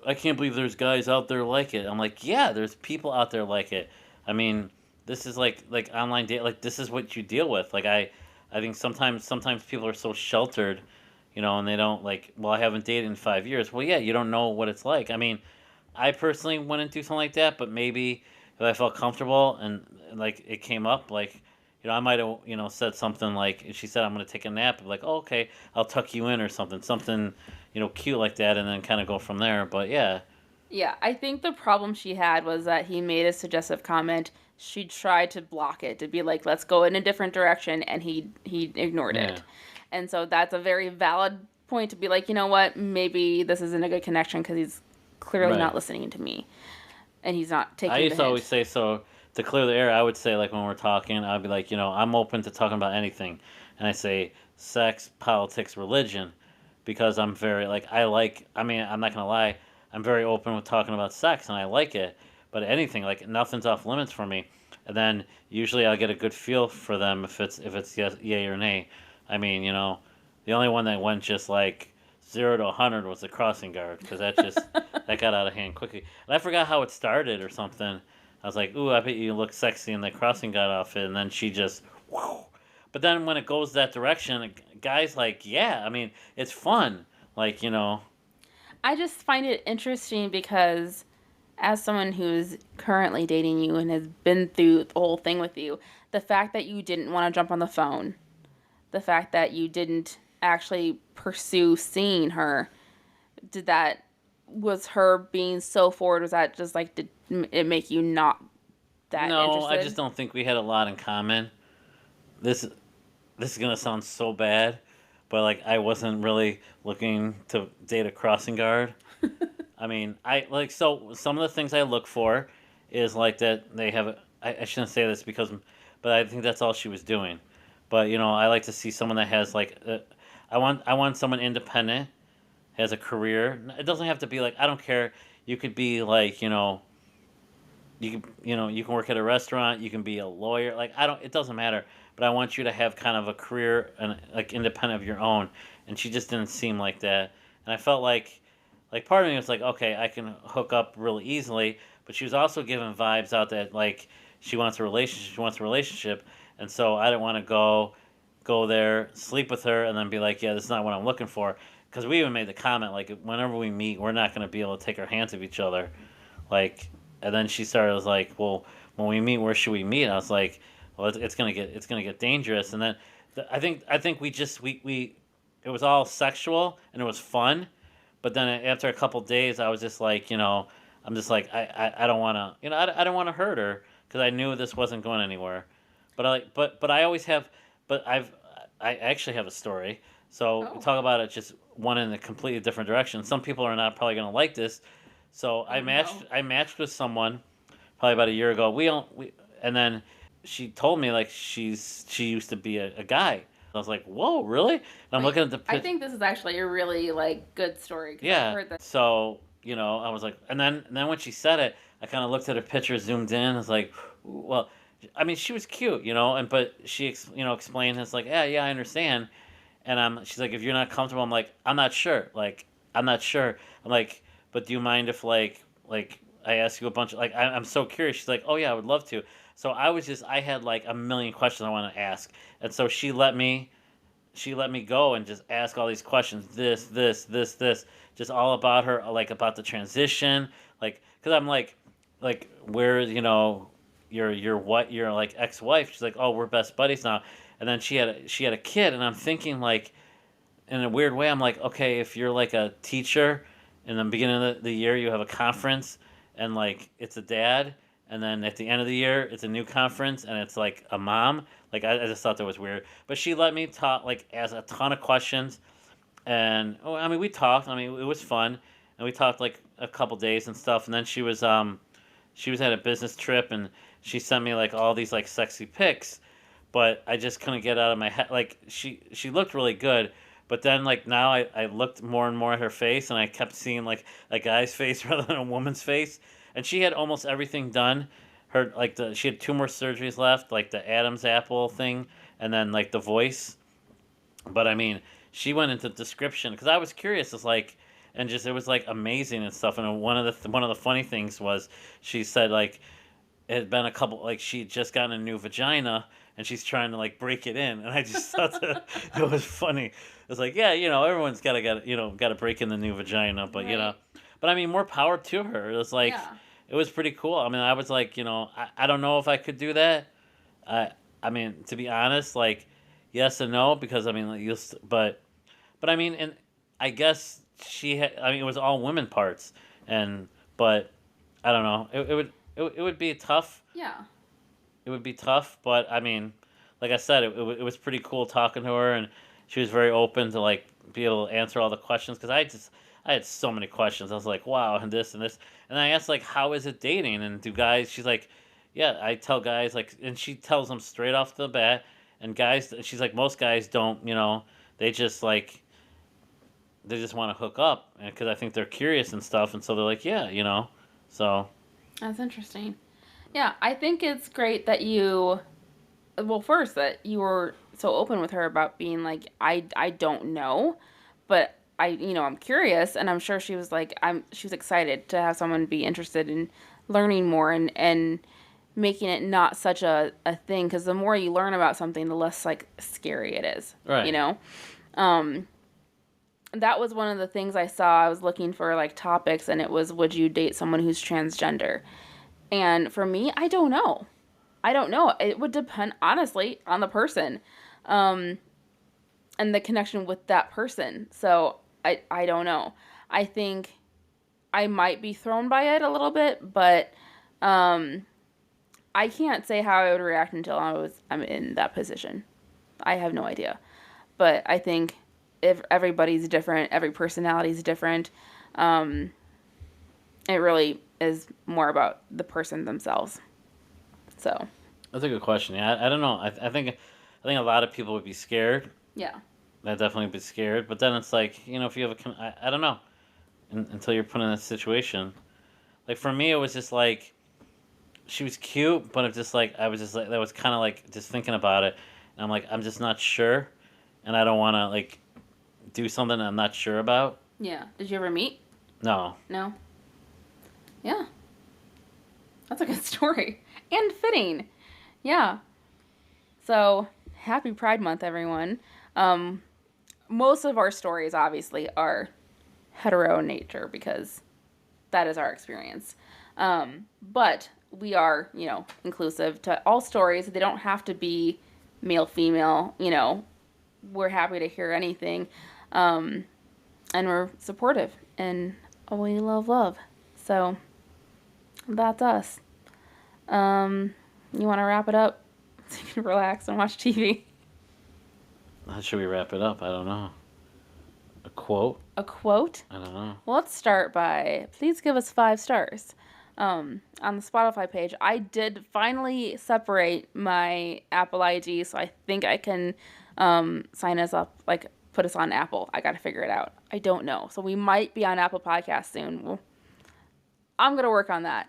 A: I can't believe there's guys out there like it." I'm like, "Yeah, there's people out there like it." I mean, this is like online date. Like this is what you deal with. Like I think sometimes people are so sheltered, you know, and they don't like. Well, I haven't dated in 5 years. Well, yeah, you don't know what it's like. I mean, I personally wouldn't do something like that, but maybe if I felt comfortable and like it came up, like you know, I might have said something like if she said I'm gonna take a nap, I'd be like, oh, okay, I'll tuck you in or something cute like that, and then kind of go from there. But yeah,
B: yeah, I think the problem she had was that he made a suggestive comment. She tried to block it, to be like, "Let's go in a different direction," and he ignored
A: yeah,
B: it. And so that's a very valid point to be like, you know what, maybe this isn't a good connection because he's clearly
A: right.
B: not listening to me and he's not
A: I
B: taking the
A: used to always
B: hint.
A: say so to clear the air. I would say like when we're talking, I'd be like, I'm open to talking about anything, and I say sex, politics, religion. because I'm very like I like. I mean, I'm not gonna lie. I'm very open with talking about sex, and I like it. But anything like nothing's off limits for me. And then usually I'll get a good feel for them if it's yes, yay or nay. I mean, the only one that went just like 0 to 100 was the crossing guard because that got out of hand quickly. And I forgot how it started or something. I was like, "Ooh, I bet you look sexy in the crossing guard outfit," and then she just, whew. But then when it goes that direction, guys like, yeah, I mean, it's fun. Like
B: I just find it interesting because as someone who's currently dating you and has been through the whole thing with you, the fact that you didn't want to jump on the phone, the fact that you didn't actually pursue seeing her, did that was her being so forward? Was that just like did it make you not that
A: no, I
B: interested?
A: just don't think we had a lot in common. This this is gonna sound so bad, but like I wasn't really looking to date a crossing guard. I mean, I like so some of the things I look for is like that they have. I shouldn't say this because, but I think that's all she was doing. But I like to see someone that has like, I want someone independent, has a career. It doesn't have to be like I don't care. You could be like you can work at a restaurant. You can be a lawyer. Like I don't. It doesn't matter. But I want you to have kind of a career and like independent of your own. And she just didn't seem like that. And I felt like part of me was like, okay, I can hook up really easily, but she was also giving vibes out that like she wants a relationship, and so I didn't want to go there, sleep with her, and then be like, yeah, this is not what I'm looking for, because we even made the comment like whenever we meet, we're not going to be able to take our hands of each other, like, and then she started was like, well, when we meet, where should we meet? And I was like, well, it's gonna get dangerous, and then I think we it was all sexual and it was fun but then after a couple days, I was just like, I'm just like, I don't want to, I don't want to hurt her because I knew this wasn't going anywhere. But I always have, but I actually have a story. So we
B: Oh,
A: talk about it just one in a completely different direction. Some people are not probably going to like this. So
B: oh no.
A: I matched with someone probably about a year ago. And then she told me like she used to be a guy. I was like, whoa, really? And I'm
B: Wait,
A: looking at the
B: I
A: picture.
B: think this is actually a really like good story because I've
A: Yeah.
B: heard that.
A: So, I was like, and then when she said it, I kind of looked at her picture, zoomed in. I was like, well, I mean, she was cute, and but she, explained it's like, yeah, yeah, I understand. And she's like, if you're not comfortable, I'm like, I'm not sure. Like, I'm not sure. I'm like, but do you mind if like I ask you a bunch of like I'm so curious. She's like, oh yeah, I would love to. So I had like a million questions I want to ask, and so she let me go and just ask all these questions this just all about her like about the transition like because I'm like where your what your like ex-wife she's like oh we're best buddies now and then she had a kid and I'm thinking like in a weird way I'm like okay if you're like a teacher in the beginning of the year you have a conference and like it's a dad and then at the end of the year it's a new conference and it's like a mom like I just thought that was weird but she let me talk like ask a ton of questions and oh I mean we talked I mean it was fun and we talked like a couple days and stuff and then she was at a business trip and she sent me like all these like sexy pics but I just couldn't get out of my head like she looked really good but then like now I looked more and more at her face and I kept seeing like a guy's face rather than a woman's face and she had almost everything done her like the she had two more surgeries left like the Adam's apple thing and then like the voice but I mean, she went into description because I was curious. It's like, and just it was like amazing and stuff. And one of the funny things was she said like it had been a couple like she'd just gotten a new vagina and she's trying to like break it in. And I just thought that it was funny. It was like yeah, everyone's got to break in the new vagina, but
B: Right.
A: but I mean more power to her. It was like
B: Yeah.
A: it was pretty cool. I mean, I was like I don't know if I could do that. I I mean, to be honest, like yes and no because I mean, like, but I mean, and I guess she had. I mean, it was all women parts, and but I don't know. It would be tough.
B: Yeah.
A: It would be tough, but I mean, like I said, it was pretty cool talking to her, and she was very open to like be able to answer all the questions because I had so many questions. I was like, wow, and this, and I asked like, how is it dating, and do guys? She's like, yeah, I tell guys like, and she tells them straight off the bat, and guys, she's like, most guys don't, they just like they just want to hook up because I think they're curious and stuff, and so they're like, yeah, So
B: That's interesting. Yeah, I think it's great that you, well, first that you were so open with her about being like, I don't know, but I'm curious, and I'm sure she was like, she was excited to have someone be interested in learning more and making it not such a thing, because the more you learn about something, the less like scary it is,
A: right,
B: Um, that was one of the things I saw. I was looking for like topics, and it was, would you date someone who's transgender? And for me, I don't know. I don't know. It would depend, honestly, on the person, um, and the connection with that person. So I don't know. I think I might be thrown by it a little bit, but um, I can't say how I would react until I'm in that position. I have no idea. But I think if everybody's different, every personality is different. Um, it really is more about the person themselves. So
A: that's a good question. Yeah, I don't know. I think a lot of people would be scared.
B: yeah,
A: I'd definitely be scared. But then it's like, if you have I don't know, until you're put in that situation. Like for me, it was just like she was cute, but it's just like I was just like that was kind of like just thinking about it, and I'm like I'm just not sure, and I don't want to like do something I'm not sure about.
B: yeah. Did you ever meet?
A: No.
B: No. Yeah, that's a good story and fitting. Yeah. So happy Pride Month, everyone. Um, most of our stories obviously are hetero in nature because that is our experience. But we are, inclusive to all stories. They don't have to be male, female, we're happy to hear anything. Um, and we're supportive and we love love. So that's us. You want to wrap it up so you can relax and watch TV?
A: How should we wrap it up? I don't know. A quote?
B: A quote?
A: I don't know.
B: Well, let's start by please give us 5 stars. On the Spotify page, I did finally separate my Apple ID, so I think I can sign us up, like put us on Apple. I got to figure it out. I don't know. So we might be on Apple Podcasts soon. Well, I'm going to work on that.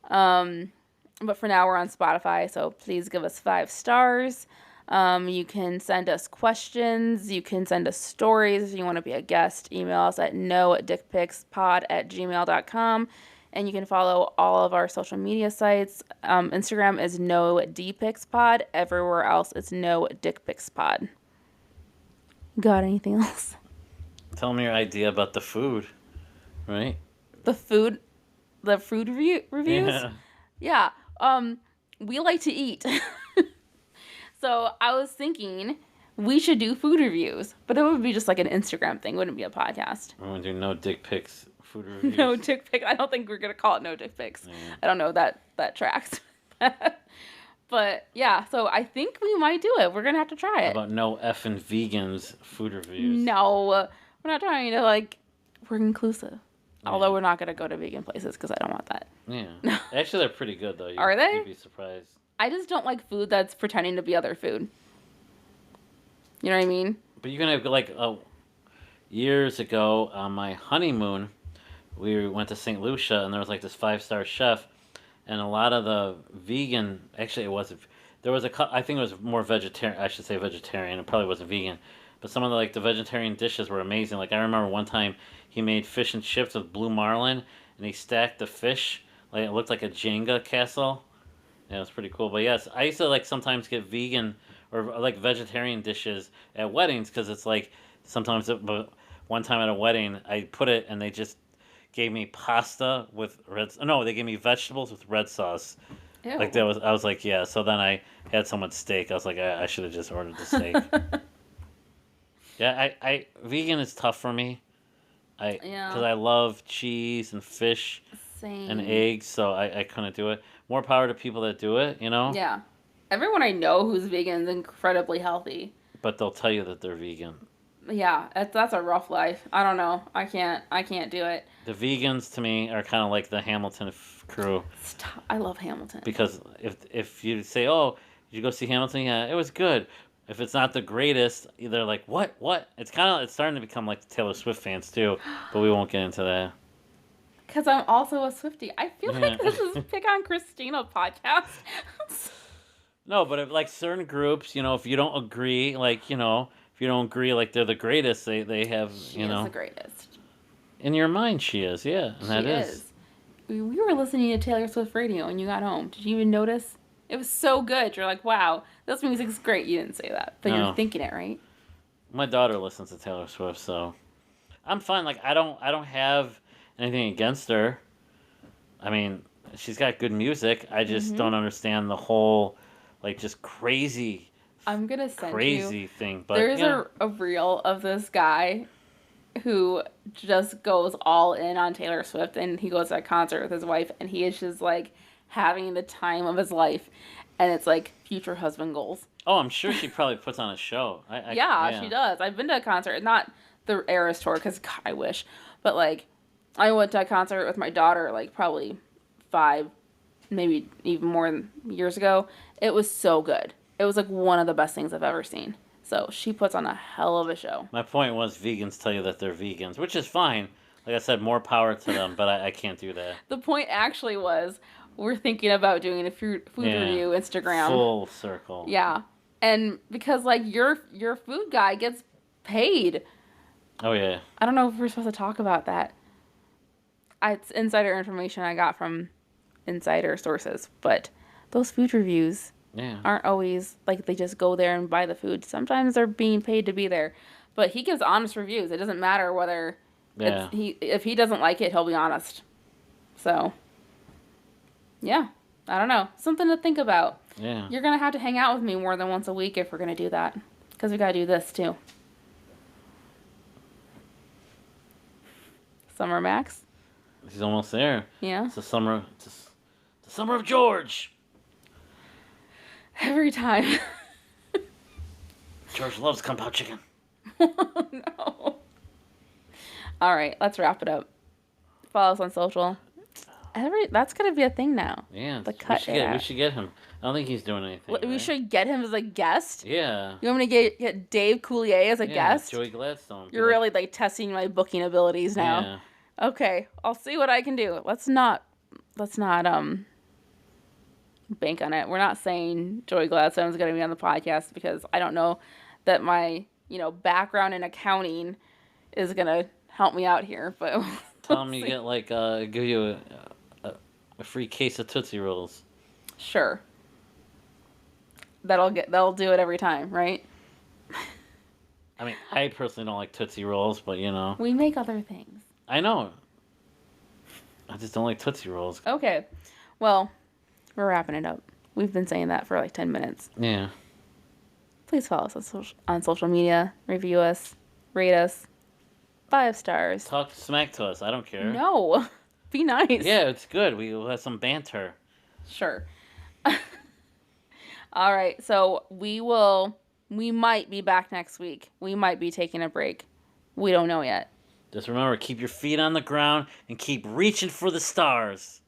B: But for now, we're on Spotify, so please give us 5 stars. You can send us questions. You can send us stories if you want to be a guest. Email us at nodickpicspod@gmail.com. And you can follow all of our social media sites. Instagram is nodpicspod. Everywhere else, it's nodickpicspod. Got anything else?
A: Tell me your idea about the food, right?
B: The food reviews?
A: Yeah.
B: Yeah. We like to eat. So I was thinking we should do food reviews, but it would be just like an Instagram thing. It wouldn't be a podcast.
A: I'm gonna do no dick pics food reviews.
B: No dick pic. I don't think we're gonna call it no dick pics.
A: Yeah.
B: I don't know that tracks. But yeah, so I think we might do it. We're gonna have to try
A: How
B: it.
A: about no effing vegans food reviews?
B: No, we're not trying to we're inclusive.
A: Yeah.
B: Although we're not gonna go to vegan places because I don't want that.
A: Yeah. Actually, they're pretty good though.
B: Are they?
A: You'd be surprised.
B: I just don't like food that's pretending to be other food. You know what I mean?
A: But you can have years ago on my honeymoon, we went to St. Lucia and there was like this 5-star chef, and a lot of the vegan. Actually, it wasn't. There was I think it was more vegetarian. I should say vegetarian. It probably wasn't vegan, but some of the vegetarian dishes were amazing. Like I remember one time he made fish and chips with blue marlin, and he stacked the fish like it looked like a Jenga castle. Yeah, it was pretty cool. But yes, I used to sometimes get vegan or vegetarian dishes at weddings because it's sometimes. But one time at a wedding, I put it and they just gave me pasta with red. No, they gave me vegetables with red sauce.
B: Ew.
A: Like that was. I was like, yeah. So then I had someone's steak. I was like, I should have just ordered the steak. Yeah, I vegan is tough for me. Because I love cheese and fish
B: Same.
A: and eggs, so I couldn't do it. More power to people that do it,
B: Yeah. Everyone I know who's vegan is incredibly healthy.
A: But they'll tell you that they're vegan.
B: Yeah, that's a rough life. I don't know. I can't do it.
A: The vegans to me are kind of like the Hamilton crew.
B: Stop. I love Hamilton.
A: Because if you say, oh, did you go see Hamilton? Yeah, it was good. If it's not the greatest, they're like, what? It's starting to become like the Taylor Swift fans too, but we won't get into that.
B: Because I'm also a Swiftie. I feel
A: Yeah.
B: like this is Pick on Christina podcast.
A: No, but if, like certain groups, if you don't agree, if you don't agree, like they're the greatest, they have,
B: She is the greatest.
A: in your mind, she is, yeah, and
B: She
A: that is.
B: is. We were listening to Taylor Swift radio when you got home. Did you even notice? It was so good. You're like, wow, this music's great. You didn't say that, but
A: No.
B: you're thinking it, right?
A: My daughter listens to Taylor Swift, so I'm fine. Like I don't have anything against her. I mean, she's got good music. I just don't understand the whole, like, just crazy,
B: I'm gonna send
A: crazy thing. But
B: There's a reel of this guy who just goes all in on Taylor Swift, and he goes to a concert with his wife, and he is just like having the time of his life, and it's like future husband goals.
A: oh, I'm sure she probably puts on a show.
B: Yeah, she does. I've been to a concert, not the Eras tour, because God, I wish, but like I went to a concert with my daughter like probably 5, maybe even more years ago. It was so good. It was like one of the best things I've ever seen. So she puts on a hell of a show.
A: My point was vegans tell you that they're vegans, which is fine. Like I said, more power to them, but I can't do that.
B: The point actually was we're thinking about doing a food review Instagram.
A: Full circle.
B: Yeah. And because like your food guy gets paid.
A: Oh yeah.
B: I don't know if we're supposed to talk about that. It's insider information I got from insider sources, but those food reviews aren't always like they just go there and buy the food. Sometimes they're being paid to be there. But he gives honest reviews. It doesn't matter whether if he doesn't like it, he'll be honest. So yeah, I don't know. Something to think about.
A: Yeah.
B: You're gonna have to hang out with me more than once a week if we're gonna do that, because we gotta do this too. Summer Max.
A: He's almost there.
B: Yeah.
A: It's the summer. It's the summer of George.
B: Every time.
A: George loves Kung Pao chicken.
B: Oh, no. All right, let's wrap it up. Follow us on social. That's gonna be a thing now.
A: Yeah.
B: The cut.
A: We should get him. I don't think he's doing anything.
B: We should get him as a guest.
A: Yeah.
B: You want me to get Dave Coulier as a guest?
A: Joey Gladstone.
B: You're really like testing my booking abilities now.
A: Yeah.
B: Okay, I'll see what I can do. Let's not bank on it. We're not saying Joey Gladstone's going to be on the podcast because I don't know that my, background in accounting is going to help me out here, but
A: Tell him you get like give you a free case of Tootsie Rolls.
B: Sure. That'll do it every time, right?
A: I mean, I personally don't like Tootsie Rolls, but
B: We make other things.
A: I know. I just don't like Tootsie Rolls.
B: Okay. Well, we're wrapping it up. We've been saying that for like 10 minutes.
A: Yeah.
B: Please follow us on social media, review us, rate us, 5 stars.
A: Talk smack to us. I don't care.
B: No. Be nice.
A: Yeah, it's good. We'll have some banter.
B: Sure. All right. So we might be back next week. We might be taking a break. We don't know yet.
A: Just remember, keep your feet on the ground and keep reaching for the stars.